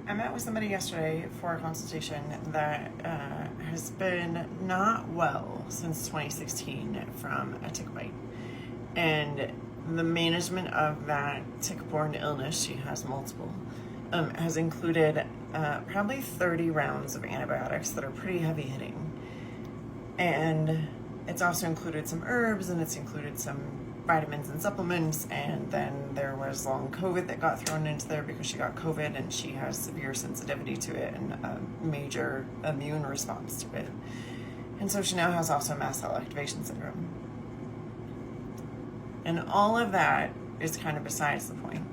I met with somebody yesterday for a consultation that has been not well since 2016 from a tick bite. And the management of that tick-borne illness, she has multiple, has included probably 30 rounds of antibiotics that are pretty heavy hitting. And it's also included some herbs, and it's included some vitamins and supplements, and then there was long COVID that got thrown into there because she got COVID and she has severe sensitivity to it and a major immune response to it. And so she now has also mast cell activation syndrome. And all of that is kind of besides the point.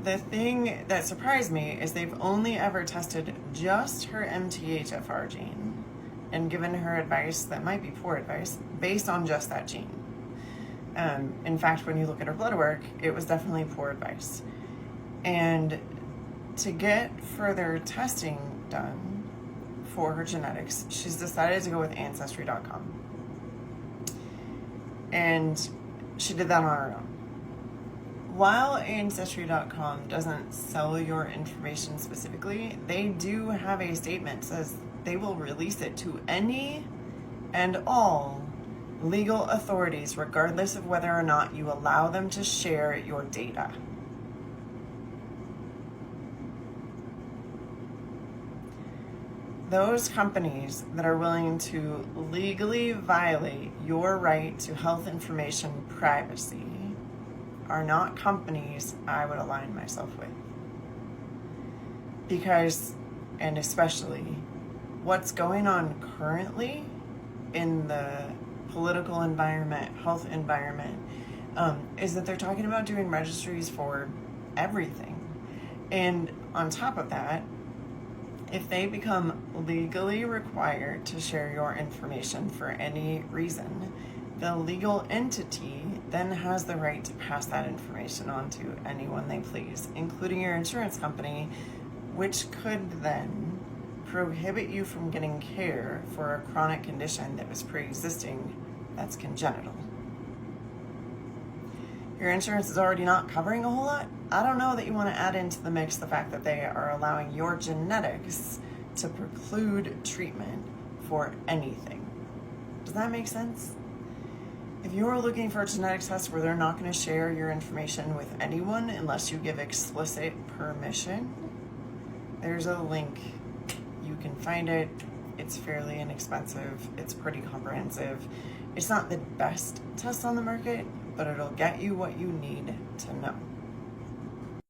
The thing that surprised me is they've only ever tested just her MTHFR gene and given her advice that might be poor advice based on just that gene. In fact, when you look at her blood work, it was definitely poor advice. And to get further testing done for her genetics, she's decided to go with Ancestry.com. And she did that on her own. While Ancestry.com doesn't sell your information specifically, they do have a statement that says they will release it to any and all legal authorities, regardless of whether or not you allow them to share your data. Those companies that are willing to legally violate your right to health information privacy are not companies I would align myself with. Because, and especially, what's going on currently in the political environment, health environment, is that they're talking about doing registries for everything. And on top of that, if they become legally required to share your information for any reason, the legal entity then has the right to pass that information on to anyone they please, including your insurance company, which could then prohibit you from getting care for a chronic condition that was pre-existing that's congenital. Your insurance is already not covering a whole lot. I don't know that you want to add into the mix the fact that they are allowing your genetics to preclude treatment for anything. Does that make sense? If you're looking for a genetic test where they're not going to share your information with anyone unless you give explicit permission, there's a link. You can find it. It's fairly inexpensive. It's pretty comprehensive. It's not the best test on the market, but it'll get you what you need to know.